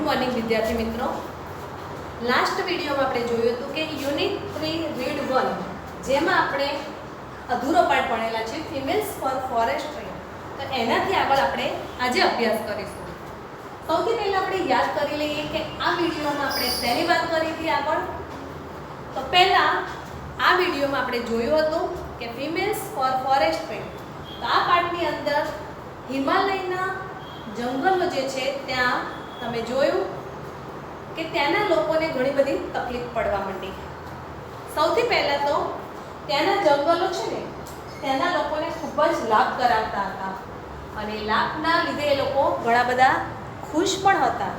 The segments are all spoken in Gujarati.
મોર્નિંગ વિદ્યાર્થી મિત્રો, લાસ્ટ વિડીયોમાં આપણે જોયું હતું કે યુનિટ 3 રીડ 1 જેમાં આપણે અધૂરો પાઠ ભણેલા છે ફિમેલ્સ ફોર ફોરેસ્ટ્રી, તો એનાથી આગળ આપણે આજે અભ્યાસ કરીશું. સૌથી પહેલા આપણે યાદ કરી લઈએ કે આ વિડીયોમાં આપણે શેની વાત કરી હતી આગળ. તો પહેલા આ વિડીયોમાં આપણે જોયું હતું કે ફિમેલ્સ ફોર ફોરેસ્ટ્રી, તો આ પાઠની અંદર હિમાલયના જંગલો જે છે ત્યાં તમે જોયું કે ત્યાંના લોકોને ઘણી બધી તકલીફ પડવા માંડી. સૌથી પહેલાં તો ત્યાંના જંગલો છે ને ત્યાંના લોકોને ખૂબ જ લાભ કરાવતા હતા અને લાભના લીધે એ લોકો ઘણા બધા ખુશ પણ હતા.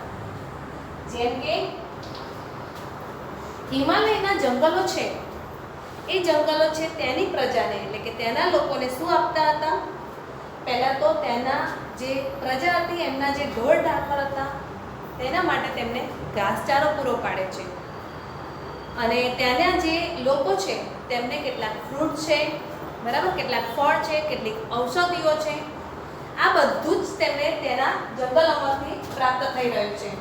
જેમ કે હિમાલયના જંગલો છે, એ જંગલો છે ત્યાંની પ્રજાને એટલે કે ત્યાંના લોકોને શું આપતા હતા? પહેલાં તો ત્યાંના જે પ્રજા હતી એમના જે ઢોર ઢાંખર હતા તેના માટે તેમને ઘાસચારો પૂરો પાડે છે. અને ત્યાંના જે લોકો છે તેમને કેટલાક ફ્રૂટ છે, બરાબર, કેટલાક ફળ છે, કેટલીક ઔષધિઓ છે, આ બધું જ તેમને તેના જંગલોમાંથી પ્રાપ્ત થઈ રહ્યું છે.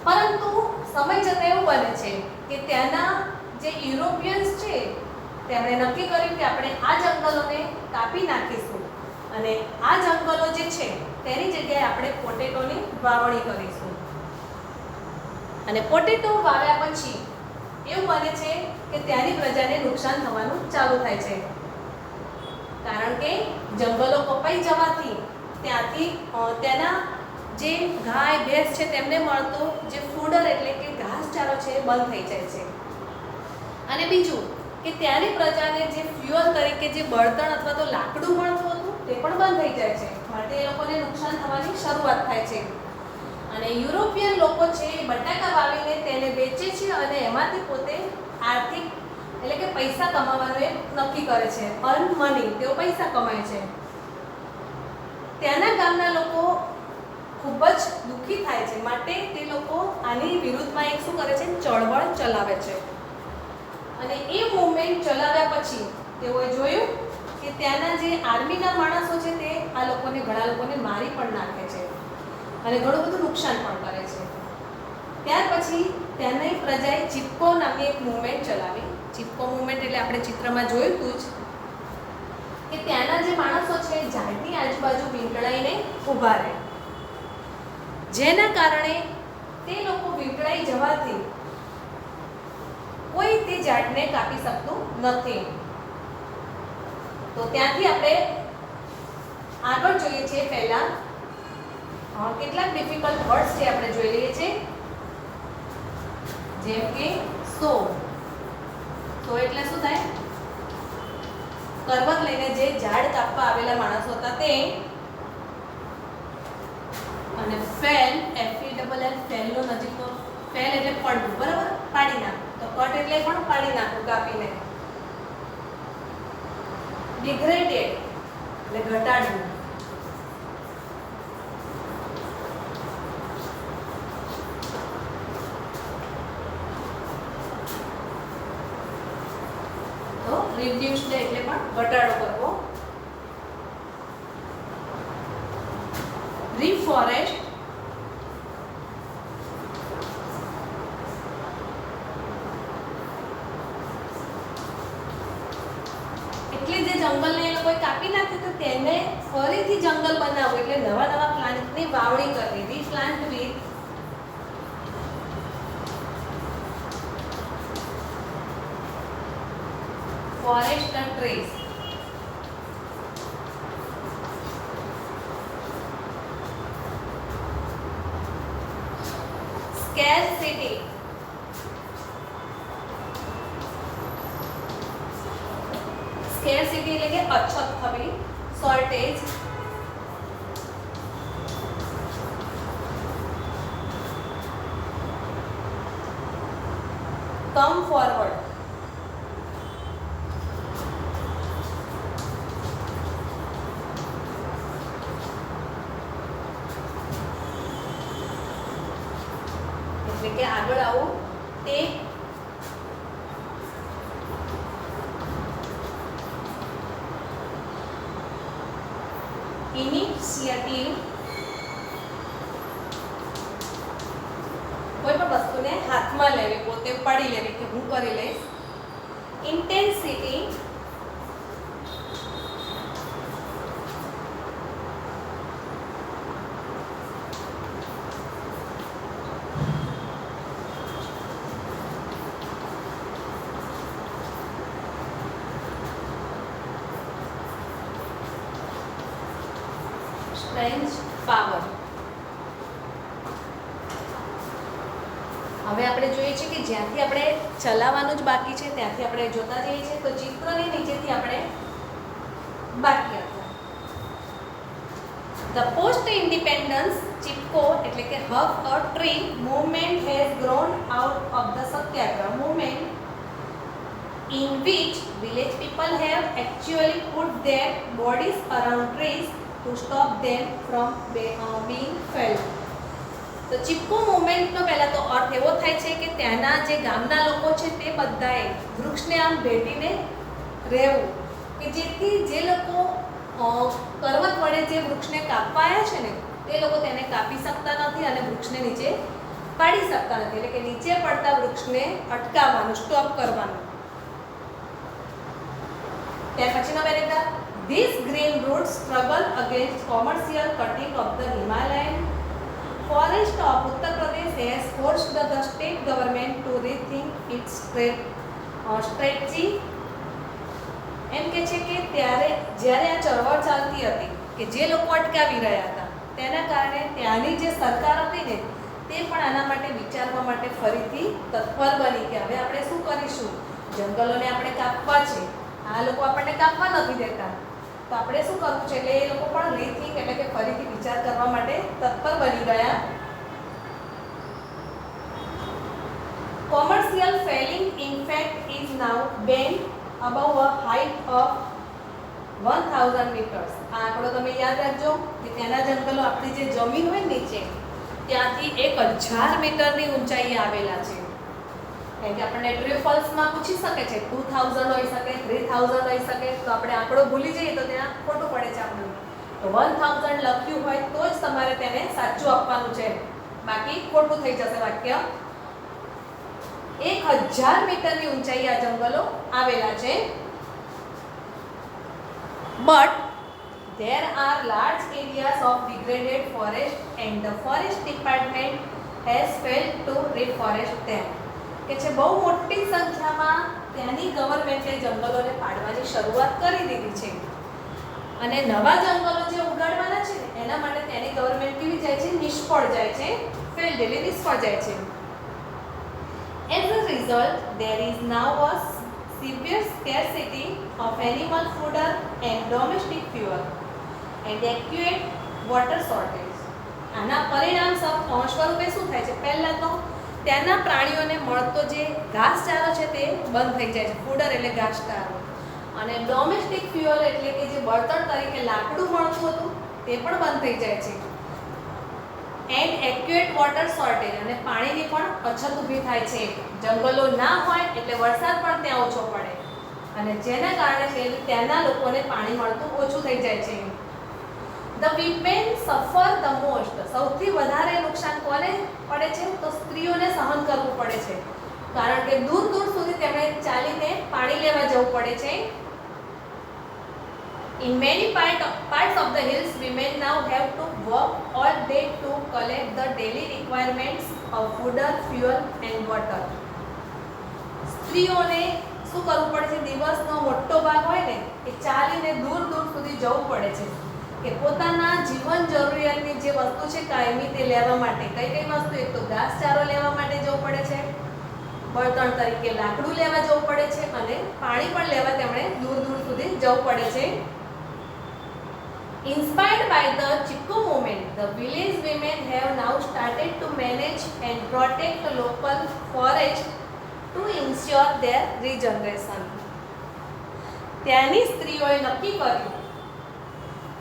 પરંતુ સમય જતાં એવું બને છે કે ત્યાંના જે યુરોપિયન્સ છે તેમણે નક્કી કર્યું કે આપણે આ જંગલોને કાપી નાખીશું અને આ જંગલો જે છે તેની જગ્યાએ આપણે પોટેટોની વાવણી કરીશું. અને પોટેટો વાવ્યા પછી એવું બને છે કે ત્યાંની પ્રજાને નુકસાન થવાનું ચાલુ થાય છે, કારણ કે જંગલો કપાઈ જવાથી ત્યાંથી ત્યાંના જે ગાય ભેંસ છે તેમને મળતો જે ફૂડર એટલે કે ઘાસચારો છે એ બંધ થઈ જાય છે. અને બીજું કે ત્યાંની પ્રજાને જે ફ્યુઅલ તરીકે જે બળતણ અથવા તો લાકડું મળતું હતું તે પણ બંધ થઈ જાય છે, માટે એ લોકોને નુકસાન થવાની શરૂઆત થાય છે. અને યુરોપિયન લોકો છે એ બટાકા વાવીને તેને વેચે છે અને એમાંથી પોતે આર્થિક એટલે કે પૈસા કમાવાનું એ નક્કી કરે છે. અર્ન મની, તેઓ પૈસા કમાય છે. ત્યાંના ગામના લોકો ખૂબ જ દુઃખી થાય છે, માટે તે લોકો આની વિરુદ્ધમાં એક શું કરે છે, ચળવળ ચલાવે છે. અને એ મૂવમેન્ટ ચલાવ્યા પછી તેઓએ જોયું કે ત્યાંના જે આર્મીના માણસો છે તે આ લોકોને ઘણા લોકોને મારી પણ નાખે છે અને ઘણું બધું નુકસાન પણ કરે છે. ત્યાર પછી ત્યાંની પ્રજાએ ચિપકો નામની એક મૂવમેન્ટ ચલાવી. ચિપકો મૂવમેન્ટ એટલે આપણે ચિત્રમાં જોયું હતું જ કે ત્યાંના જે માણસો છે ઝાડની આજુબાજુ વીંટળાઈને ઊભા રહે, જેના કારણે તે લોકો વીંટળાઈ જવાથી કોઈ તે ઝાડને કાપી શકતું નથી. તો ત્યાંથી આપણે આગળ જોઈએ છીએ. પહેલા કેટલાક ડિફિકલ્ટ વર્ડ્સ છે આપણે જોઈ લઈએ છીએ, જેમ કે સો. સો એટલે શું થાય? કરવત લઈને જે ઝાડ કાપવા આવેલા માણસો હતા તે. અને ફેલ, FELL, ફેલનો નજીકનો ફેલ એટલે પડવું, બરાબર, પાડી નાખ. તો કટ એટલે પણ પાડી નાખવું, કાપીને. ડિગ્રેડેડ એટલે ઘટાડવું. તો રિડ્યુસ્ડ એટલે પણ ઘટાડો કરવો. રીફોરેસ્ટ એટલે જે જંગલને એ લોકોએ કાપી નાખ્યું તો તેને ફરીથી જંગલ બનાવવું એટલે નવા નવા પ્લાન્ટની વાવણી કરવી. Replant with forest trees. Scarcity scarcity એટલે કે અછત થવી, શોર્ટેજ. કમ ફોરવર્ડ એટલે કે આગળ આવું. ટેક ઇનિશિયેટિવ કોઈ પણ વસ્તુને હાથમાં લેવી, પોતે ઉપાડી લેવી કે હું કરી લઈશ. Intensity strength power. હવે આપણે જોઈએ છીએ કે જ્યાંથી આપણે ચલાવવાનું જ બાકી છે ત્યાંથી આપણે જોતા જઈએ છીએ. તો ચિત્રની નીચેથી આપણે બાકી હતા. The post-independence Chipko એટલે કે hug a tree movement has grown out of the Satyagraha movement, in which village people have actually put their bodies around trees to stop them from being felled. તો ચિપકો મુવમેન્ટનો પહેલાં તો અર્થ એવો થાય છે કે ત્યાંના જે ગામના લોકો છે તે બધાએ વૃક્ષને આમ ભેટીને રહેવું, કે જેથી જે લોકો કરવત વડે જે વૃક્ષને કાપાયા છે ને તે લોકો તેને કાપી શકતા નથી અને વૃક્ષને નીચે પાડી શકતા નથી, એટલે કે નીચે પડતા વૃક્ષને અટકાવવાનું, સ્ટોપ કરવાનું. ત્યાર પછીનો paragraph. These green roots struggle against commercial cutting of the Himalayan forest of Uttar Pradesh has forced the state government to rethink its strategy. એમ કે છે કે જ્યારે આ ચળવળ ચાલતી હતી કે જે લોકો અટકાવી રહ્યા હતા તેના કારણે ત્યાંની જે સરકાર હતી ને તે પણ આના માટે વિચારવા માટે ફરીથી તત્પર બની કે હવે આપણે શું કરીશું, જંગલોને આપણે કાપવા છે, આ લોકો આપણને કાપવા નથી દેતા, તો આપણે શું કરવું છે. એટલે એ લોકો પણ રીથિંક એટલે કે ફરીથી વિચાર કરવા માટે તત્પર બની ગયા. Commercial felling in fact is now banned above a height of 1000 meters. આ આંકડો તમે યાદ રાખજો કે ત્યાંના જંગલો આપણી જે જમીન હોય નીચે ત્યાંથી 1000 મીટરની ઊંચાઈએ આવેલા છે. કેમ કે આપણને ટ્રી ફોલ્સમાં પૂછી શકે છે 2000 હોઈ શકે, 3000 હોઈ શકે, તો આપણે આંકડો ભૂલી જઈએ તો ત્યાં ખોટું પડે છે આપણને. તો 1000 લખ્યું હોય તો જ તમારે તેને સાચું આપવાનું છે, બાકી ખોટું થઈ જશે વાક્ય. 1000 મીટરની ઊંચાઈએ આ જંગલો આવેલા છે. But there are large areas of degraded forest and the forest department has failed to reforest them. કે છે બહુ મોટી સંખ્યામાં ત્યાંની ગવર્મેન્ટે જંગલોને પાડવાની શરૂઆત કરી દીધી છે અને નવા જંગલો જે ઉગાડવાના છે એના માટે ત્યાંની ગવર્મેન્ટ કેવી જાય છે, નિષ્ફળ જાય છે, ફેલ્ડ એટલે નિષ્ફળ જાય છે. As a result, there is now a severe scarcity of animal fodder and domestic fuel and acute water shortage. આના પરિણામ સ્વરૂપે શું થાય છે, પહેલાં તો ત્યાંના પ્રાણીઓને મળતો જે ઘાસચારો છે તે બંધ થઈ જાય છે, ફોડર એટલે ઘાસચારો, અને ડોમેસ્ટિક ફ્યુઅલ એટલે કે જે બળતણ તરીકે લાકડું મળતું હતું તે પણ બંધ થઈ જાય છે. એન્ડ એક્યુએટ વોટર શોર્ટેજ અને પાણીની પણ અછત ઊભી થાય છે. જંગલો ના હોય એટલે વરસાદ પણ ત્યાં ઓછો પડે અને જેના કારણે ત્યાંના લોકોને પાણી મળતું ઓછું થઈ જાય છે. ધ વીમેન સફર ધ મોસ્ટ. સૌથી વધારે નુકસાન કોને પડે છે, તો સ્ત્રીઓને સહન કરવું પડે છે, કારણ કે દૂર દૂર સુધી તેમણે ચાલીને પાણી લેવા જવું પડે છે. In many parts of the hills, women now have to work all day to collect the daily requirements of food, fuel and water. સ્ત્રીઓને શું કરવું પડે છે, દિવસનો મોટો ભાગ હોય ને એ ચાલીને દૂર દૂર સુધી જવું પડે છે કે પોતાના જીવન જરૂરિયાતની જે વસ્તુ છે કાયમી તે લેવા માટે. કઈ કઈ વસ્તુ, એક તો ઘાસચારો લેવા માટે જવું પડે છે, બળતણ તરીકે લાકડું લેવા જવું પડે છે અને પાણી પણ લેવા તેમણે દૂર દૂર સુધી જવું પડે છે. Inspired by the Chipko movement, the village women have now started to manage and protect local forests to ensure their regeneration. ત્યાંની સ્ત્રીઓએ નક્કી કર્યું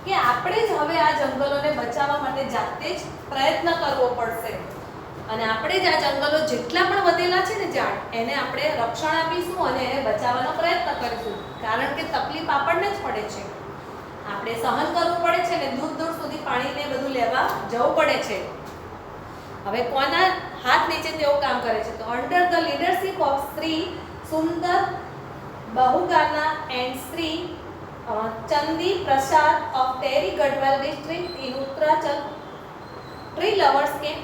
કે આપણે જ હવે આ જંગલોને બચાવવા માટે જાતે જ પ્રયત્ન કરવો પડશે અને આપણે જ આ જંગલો જેટલા પણ વધેલા છે ને ઝાડ એને આપણે રક્ષણ આપીશું અને એને બચાવવાનો પ્રયત્ન કરીશું, કારણ કે તકલીફ આપણને જ પડે છે, આપણે સહન કરવું પડે છે ને દૂર દૂર સુધી પાણીને બધું લેવા જવું પડે છે. હવે હાથ નીચે તેઓ કામ કરે છે. તો under the leadership of Shri Sunder Bahuguna and Shri Chandi Prasad of Tehri Garhwal district in Uttaranchal, tree lovers came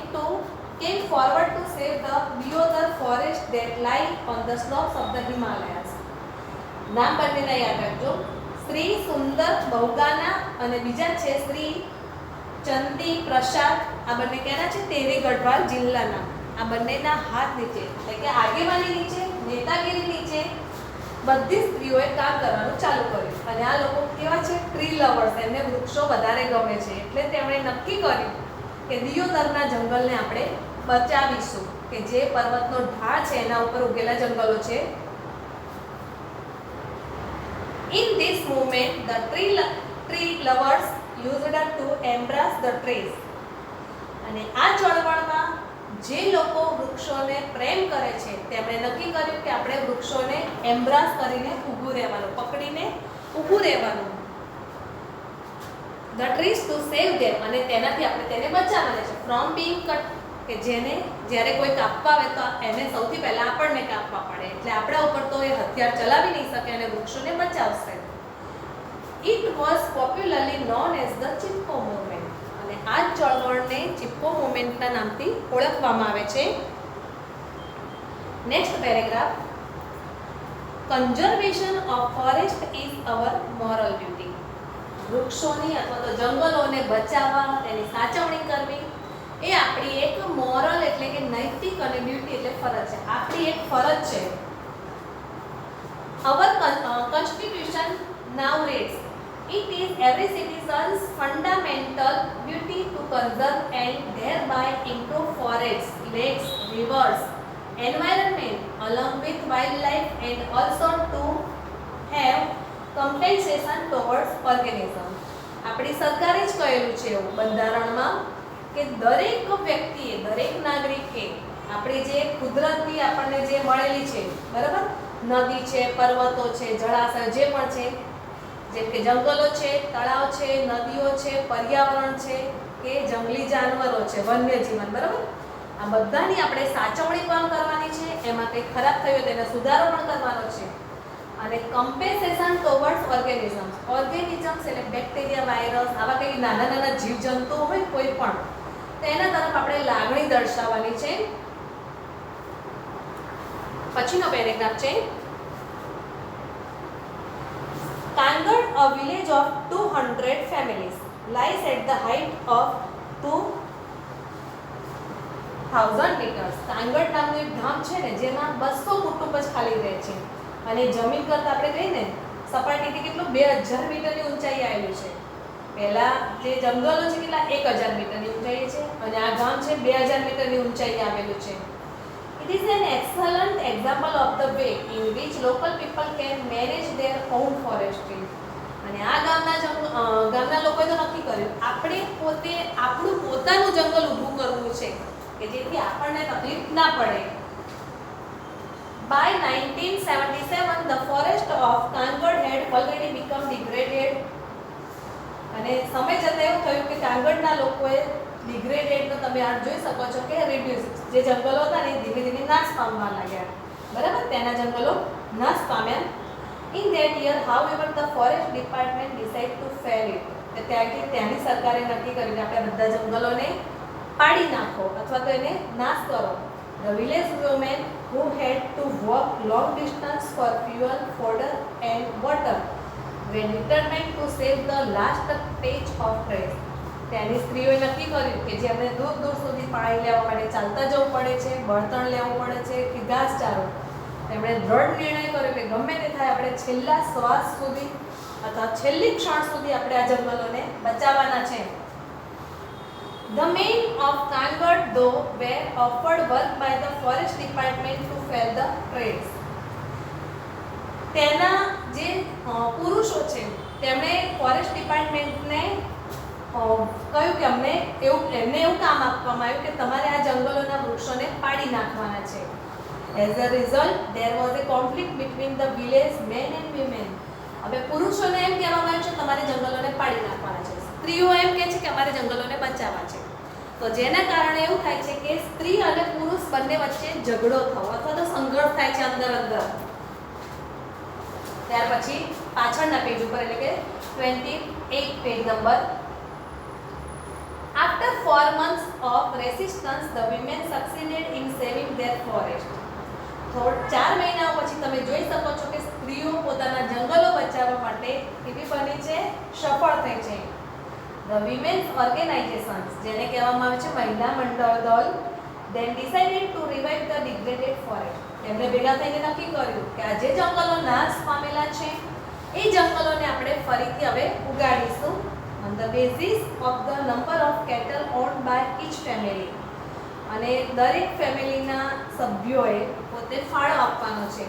forward to save the deodar forest that lie on the slopes of the Himalayas. નામ બંનેના યાદ રાખજો. શ્રી સુંદર બહુગાના અને બીજા છે શ્રી ચંદી પ્રસાદ. આ બંને ક્યાંના છે? ટેરી ગઢવાલ જિલ્લાના. આ બંનેના હાથ નીચે એટલે કે આગેવાની નીચે, નેતાગીરી નીચે બધી સ્ત્રીઓએ કામ કરવાનું ચાલુ કર્યું. અને આ લોકો કેવા છે? Tree lovers. એમને વૃક્ષો વધારે ગમે છે એટલે તેમણે નક્કી કર્યું કે દિયોદરના જંગલને આપણે બચાવીશું, કે જે પર્વતનો ઢાળ છે એના ઉપર ઉગેલા જંગલો છે. In this movement the tree lovers used to embrace the trees. અને આ ચળવળમાં જે લોકો વૃક્ષોને પ્રેમ કરે છે તેમણે નક્કી કર્યું કે આપણે વૃક્ષોને એમ્બ્રાસ કરીને ઊભું રહેવાનું, પકડીને ઊભું રહેવાનું. The trees to save them, અને તેનાથી આપણે તેને બચાવવાના છે. From being cut, કે જેને જ્યારે કોઈ કાપવા આવે તો એને સૌથી પહેલા આપણને કાપવા પડે, એટલે આપણા ઉપર તો એ હથિયાર ચલાવી નહીં શકે અને વૃક્ષોને બચાવશે. It was popularly known as the Chipko movement. અને આ ચળવળને ચિપકો મુવમેન્ટના નામથી ઓળખવામાં આવે છે. Next paragraph. Conservation of forest is our moral duty. વૃક્ષોની અથવા તો જંગલોને બચાવવા, તેની સાચવણી કરવી એ આપણી એક મોરલ એટલે કે નૈતિક અને ડ્યુટી એટલે ફરજ છે. આપણી એક ફરજ છે. Our constitution now reads, it is every citizen's fundamental duty to conserve and thereby improve forests, lakes, rivers, environment along with wildlife, and also to have compensation towards organism. આપણી સરકારે જ કહેલું છે એવું બંધારણમાં કે દરેક વ્યક્તિએ, દરેક નાગરિકે આપણી જે કુદરતની આપણને જે મળેલી છે, બરાબર, નદી છે, પર્વતો છે, જળાશય જે પણ છે, જેમ કે જંગલો છે, તળાવ છે, નદીઓ છે, પર્યાવરણ છે કે જંગલી જાનવરો છે, વન્ય જીવન, બરાબર, આ બધાની આપણે સાચવણી પણ કરવાની છે. એમાં કંઈ ખરાબ થયું તો એને સુધારો પણ કરવાનો છે. અને કમ્પેન્સેશન ટુવર્ડ્સ ઓર્ગેનિઝમ્સ. ઓર્ગેનિઝમ્સ એટલે બેક્ટેરિયા, વાયરસ, આવા કંઈ નાના નાના જીવજંતુઓ હોય કોઈ પણ, તો એના તરફ આપણે લાગણી દર્શાવવાની છે. પછીનો પેરેગ્રાફ છે. Kangad, a village of 200 families, lies at the height of 2000 meters. Kangad નામનું એક ગામ છે ને જેમાં 200 કુટુંબ જ ખાલી રહે છે અને જમીન કરતાં આપણે કહીએ ને સપાટીથી કેટલું 2000 મીટરની ઊંચાઈ આવેલું છે. પહેલા જે જંગલો છે કેટલા 1000 મીટરની ઊંચાઈ છે અને આ ગામ છે 2000 મીટરની ઊંચાઈ આવેલું છે. It is an excellent example of the way in which local people can manage their own forestry. અને આ ગામના લોકોએ તો નક્કી કર્યું આપણે પોતે આપણું પોતાનું જંગલ ઊભું કરવું છે કે જેથી આપણને તકલીફ ના પડે. By 1977 the forest of Kangad had already become degraded. અને સમય જતાં એવું થયું કે કાંગડના લોકોએ ડિગ્રેડેડ તો તમે આ જોઈ શકો છો કે રિડ્યુસ, જે જંગલો હતા ને ધીમે ધીમે નાશ પામવા લાગ્યા, બરાબર, તેના જંગલો નાશ પામ્યા. In that year, however, the forest department decided to fell it. ત્યાંની સરકારે નક્કી કર્યું કે આપણે બધા જંગલોને પાડી નાખો અથવા તો એને નાશ કરો. The village women who had to walk long distance for fuel, fodder and water were determined to save the last patch of grass. ત્યાંની સ્ત્રીઓએ નક્કી કર્યું કે જેમને દૂર દૂર સુધી પાણી લેવા માટે ચાલતા જવું પડે છે, બળતણ લેવું પડે છે કે ઘાસચારો, તેમણે દ્રઢ નિર્ણય કર્યો કે ગમે તે થાય આપણે છેલ્લા શ્વાસ સુધી અથવા છેલ્લી ક્ષણ સુધી આપણે આ જંગલોને બચાવવાના છે. The men of Kangad though were offered work by the forest department to fell the trees. તેના જે પુરુષો છે તેમણે ફોરેસ્ટ ડિપાર્ટમેન્ટને કહ્યું કે એમને એવું કામ આપવામાં આવ્યું કે તમારે આ જંગલોના વૃક્ષોને પાડી નાખવાના છે. As a result, there was a conflict between the village men and women. હવે પુરુષોને એમ કહેવામાં આવ્યું છે તમારે જંગલોને પાડી નાખવાના છે, સ્ત્રીઓ એમ કહે છે કે અમારે જંગલોને બચાવવા છે. તો જેના કારણે એવું થાય છે કે સ્ત્રી અને પુરુષ બંને વચ્ચે ઝઘડો થવો અથવા તો સંઘર્ષ થાય છે અંદર અંદર. ત્યાર પછી પાછળના પેજ ઉપર એટલે કે 28 page number. After 4 months of resistance, the women succeeded in saving their forest. 4 મહિના પછી તમે જોઈ શકો છો કે સ્ત્રીઓ પોતાના જંગલો બચાવવા માટે કેવી બની છે, સફળ થઈ છે. The women's organizations, જેને કહેવામાં આવે છે મહિલા મંડળ દળ, then decided to revive the degraded forest. તેમણે ભેગા થઈને નક્કી કર્યું કે આ જે જંગલો નાશ પામેલા છે એ જંગલોને આપણે ફરીથી હવે ઉગાડીશું on the basis of the number of cattle owned by each family. અને દરેક ફેમિલીના સભ્યોએ પોતે ફાળો આપવાનો છે.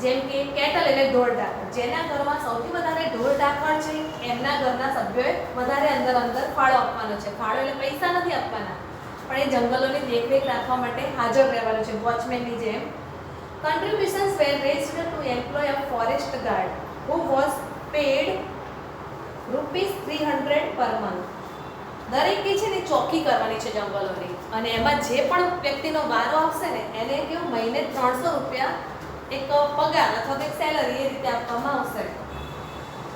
જેમ કે કેટલ એટલે ઢોર ઢાંખર, જેના ઘરમાં સૌથી વધારે ઢોર ઢાંખર છે એમના ઘરના સભ્યોએ વધારે અંદર ફાળો આપવાનો છે. ફાળો એટલે પૈસા નથી આપવાના, પણ એ જંગલોની દેખરેખ રાખવા માટે હાજર રહેવાનું છે, વોચમેનની જેમ. Contributions were raised to employ a forest guard who was paid ₹300 per month. દરેકે છે ને ચોકી કરવાની છે જંગલોની, અને એમાં જે પણ વ્યક્તિનો વારો આવશે ને એને કેવું મહિને ₹300 એક પગાર અથવા તો એક સેલરી એ રીતે આપવામાં આવશે.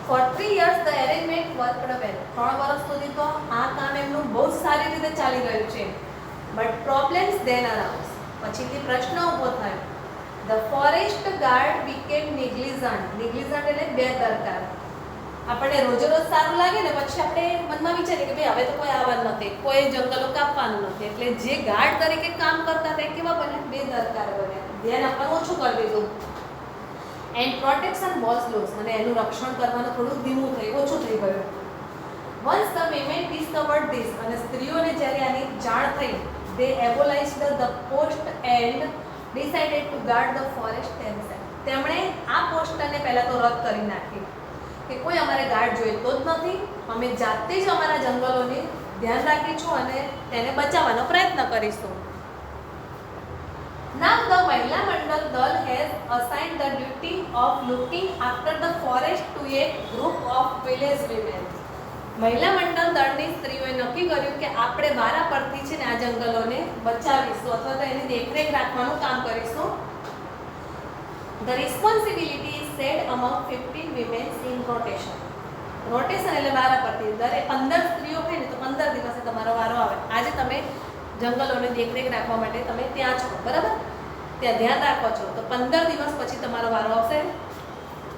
For 3 years the arrangement worked well. 3 વર્ષ સુધી તો આ કામ એમનું બહુ સારી રીતે ચાલી રહ્યું છે. But problems then arose. પછીથી પ્રશ્ન ઊભો થયો. The forest guard became negligent. Negligent એટલે બેદરકાર. આપણને રોજ સારું લાગે ને પછી આપણે મનમાં વિચારીએ કે ભાઈ હવે તો કોઈ આવવાનું નથી, કોઈ જંગલો કાપવાનું નથી, એટલે જે ગાર્ડ તરીકે કામ કરતા હતા કેવા બને, બેદરકાર બને, ધ્યાન આપવાનું ઓછું કરી દીધું. એન્ડ પ્રોટેક્શન વોઝ લોસ, અને એનું રક્ષણ કરવાનું થોડું ધીમું થયું, ઓછું થઈ ગયું. Once the women discovered this, અને સ્ત્રીઓને જ્યારે આની જાણ થઈ, they abolished the post and decided to guard the forest themself. તેમણે આ પોસ્ટને પહેલાં તો રદ કરી નાખી કે કોઈ અમારે ગાર્ડ જોઈતો જ નથી, અમે જાતે જ અમારા જંગલોની ધ્યાન રાખીશું અને તેને બચાવવાનો પ્રયત્ન કરીશું. Now the મહિલા મંડળ દળ has assigned the duty of looking after the forest to a group of village women. મહિલા મંડળ દળની સ્ત્રીઓએ નક્કી કર્યું કે આપણે વારા પરથી છે ને આ જંગલોને બચાવીશું અથવા તો એની દેખરેખ રાખવાનું કામ કરીશું. The responsibility is shared among 15 women in rotation. Rotation એટલે વારા પરથી, દરે 15 સ્ત્રીઓ હોય ને તો 15 દિવસે તમારો વારો આવે. આજે તમે જંગલોની દેખરેખ રાખવા માટે તમે ત્યાં છો, બરાબર, ત્યાં ધ્યાન રાખો છો, તો 15 દિવસ પછી તમારો વારો આવશે.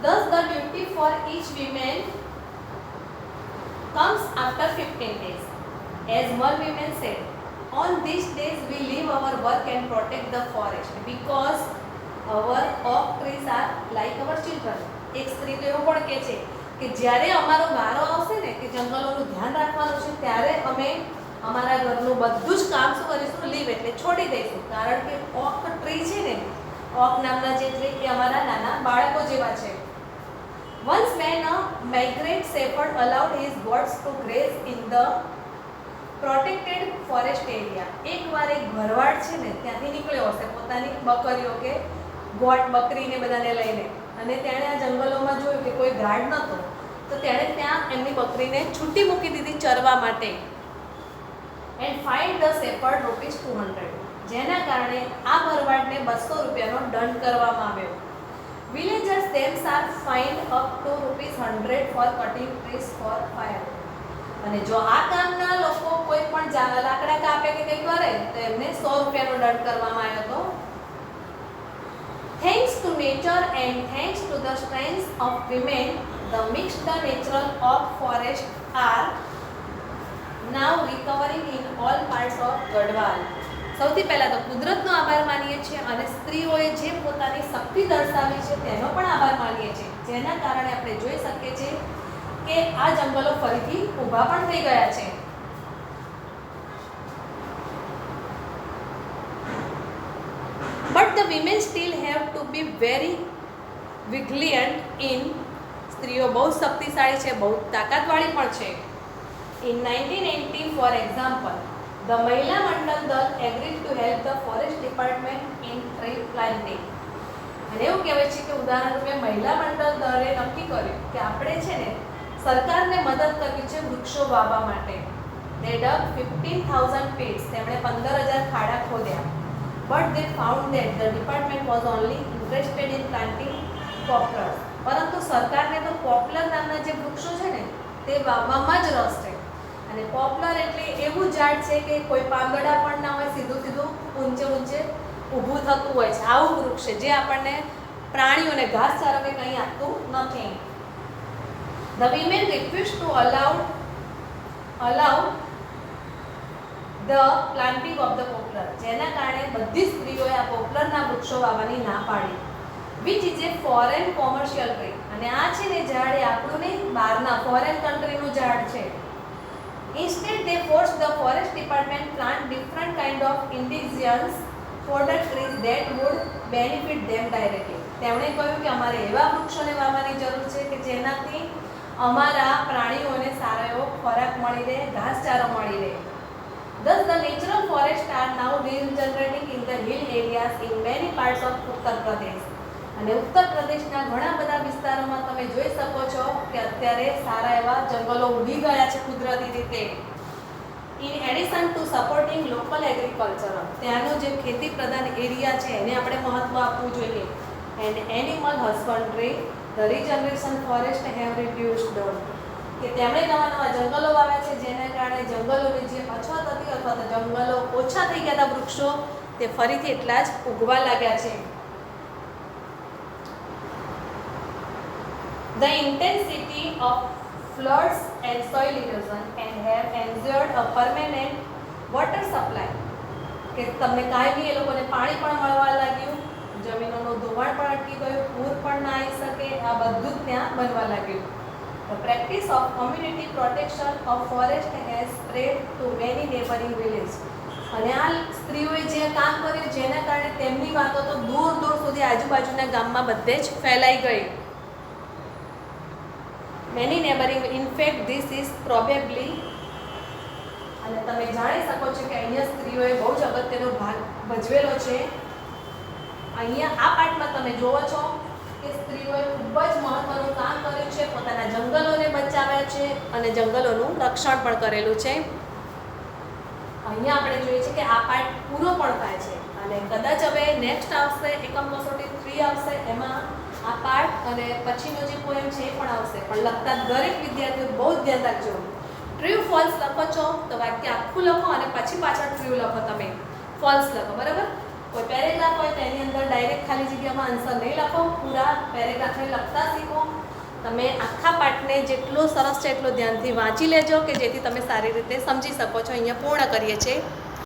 Thus the duty for each woman comes after 15 days. As one woman said, on these days we leave our work and protect the forest because our oak trees are like our children. એક સ્ત્રી તો એવું પણ કહે છે કે જ્યારે અમારો વારો આવશે ને કે જંગલોનું ધ્યાન રાખવાનું છે ત્યારે અમે અમારા ઘરનું બધું જ કામ શું કરીશું, લીવ એટલે છોડી દઈશું, કારણ કે ઓક ટ્રી છે ને, ઓક નામના જે ટ્રી એ અમારા નાના બાળકો જેવા છે. Once when a migrant shepherd allowed his goats to graze in the protected forest area. એકવાર એક ભરવાડ છે ને ત્યાંથી નીકળ્યો હશે પોતાની બકરીઓ કે ગોટ બકરીને બધાને લઈને, અને તેણે આ જંગલોમાં જોયું કે કોઈ ગાર્ડ નહોતો, તો તેણે ત્યાં એમની બકરીને છૂટી મૂકી દીધી ચરવા માટે. એન્ડ ફાઇન્ડ ધ શેપર્ડ ₹200, જેના કારણે આ ભરવાડને ₹200નો દંડ કરવામાં આવ્યો. Villagers themselves are fined up to ₹100 for cutting trees for fire. અને જો આ કામના લોકો કોઈ પણ લાકડા કાપે કે કંઈ કરે તો એમને ₹100નો દંડ કરવામાં આવ્યો હતો. Thanks to nature and thanks to the strength of women, the mixed natural of forest are now recovering in all parts of Gadwal. સૌથી પહેલાં તો કુદરતનો આભાર માનીએ છીએ અને સ્ત્રીઓએ જે પોતાની શક્તિ દર્શાવી છે તેનો પણ આભાર માનીએ છીએ, જેના કારણે આપણે જોઈ શકીએ છીએ કે આ જંગલો ફરીથી ઊભા પણ થઈ ગયા છે. But the women still have to be very vigilant in. સ્ત્રીઓ બહુ શક્તિશાળી છે, બહુ તાકાતવાળી પણ છે. In 1980, for example, the મહિલા મંડળ દળ agreed to help the forest department in tree planting. અને એવું કહેવાય છે કે ઉદાહરણ રૂપે મહિલા મંડળ દળે નક્કી કર્યું કે આપણે છે ને સરકારને મદદ કરવી છે વૃક્ષો વાવવા માટે. They dug 15,000 pits. તેમણે 15,000 ખાડા ખોદ્યા. But they found that the department was only interested in planting poplars. પરંતુ સરકારને તો પોપ્લર નામના જે વૃક્ષો છે ને તે વાવવામાં જ રસ છે. અને પોપ્લર એટલે એવું ઝાડ છે કે કોઈ પાંદડા પણ ના હોય, સીધું સીધું ઊંચે ઊંચે ઊભું થતું હોય છે. આવું વૃક્ષ છે જે આપણને પ્રાણીઓને ઘાસચારો કે કંઈ આપતું નથી. The women refused to allow the planting of the poplar. જેના કારણે બધી સ્ત્રીઓએ આ પોપ્લરના વૃક્ષો વાવવાની ના પાડી. Which is a foreign commercial tree. અને આ છે ને ઝાડ એ આપણું નહીં, બહારના ફોરેન કન્ટ્રીનું ઝાડ છે. Instead they forced the forest department plant different kind of indigenous fodder trees that would benefit them directly. તેમણે કહ્યું કે અમારે એવા વૃક્ષોને વાવવાની જરૂર છે કે જેનાથી અમારા પ્રાણીઓને સારો એવો ખોરાક મળી રહે, ઘાસચારો મળી રહે. Thus the natural forests are now regenerating in the hill areas in many parts of Uttar Pradesh. અને ઉત્તર પ્રદેશના ઘણા બધા વિસ્તારોમાં તમે જોઈ શકો છો કે અત્યારે સારા એવા જંગલો ઉગી ગયા છે કુદરતી રીતે. In addition to supporting local agriculture, ત્યાંનો જે ખેતી પ્રધાન એરિયા છે એને આપણે મહત્વ આપવું જોઈએ. And animal husbandry, the regeneration forest have reduced down. કે તેમણે નવા નવા જંગલો વાવ્યા છે જેના કારણે જંગલોની જે અછત હતી અથવા તો જંગલો ઓછા થઈ ગયા હતા વૃક્ષો તે ફરીથી એટલા જ ઉગવા લાગ્યા છે. The intensity of floods and soil erosion can have ensured a permanent water supply. કે તમને કાયમી એ લોકોને પાણી પણ મળવા લાગ્યું, જમીનોનું ધોવાણ પણ અટકી ગયું, પૂર પણ ના આવી શકે, આ બધું જ ત્યાં બનવા લાગ્યું. The practice of community protection of forest has spread to many neighboring villages. અને આ સ્ત્રીઓએ જે કામ કર્યું જેના કારણે તેમની વાતો તો દૂર દૂર સુધી આજુબાજુના ગામમાં બધે જ ફેલાઈ ગઈ. Many neighboring, in fact this is probably, અને તમે જાણી શકો છો કે અહીંયા સ્ત્રીઓએ બહુ જ અગત્યનો ભાગ ભજવેલો છે. અહીંયા આ પાઠમાં તમે જોવો છો કે સ્ત્રીઓએ ખૂબ જ મહત્વનું કામ કર્યું છે, પોતાના જંગલોને બચાવ્યા છે અને જંગલોનું રક્ષણ પણ કરેલું છે. અહીંયા આપણે જોઈએ છે કે આ પાઠ પૂરો પણ થાય છે અને કદાચ હવે નેક્સ્ટ આવશે એકમ કસોટી 3 આવશે, એમાં આ પાઠ અને પછીનો જે પોએમ છે એ પણ આવશે. પણ લખતા દરેક વિદ્યાર્થીઓ બહુ જ ધ્યાન રાખજો. ટ્રુ ફોલ્સ લખો છો તો વાક્ય આખું લખો અને પછી પાછળ ટ્રુ લખો, તમે ફોલ્સ લખો, બરાબર? કોઈ પેરેગ્રાફ હોય તેની અંદર ડાયરેક્ટ ખાલી જગ્યામાં આન્સર નહીં લખો, પૂરા પેરેગ્રાફને લખતા શીખો. તમે આખા પાઠને જેટલો સરસ છે એટલો ધ્યાનથી વાંચી લેજો કે જેથી તમે સારી રીતે સમજી શકો છો. અહીંયા પૂર્ણ કરીએ છીએ.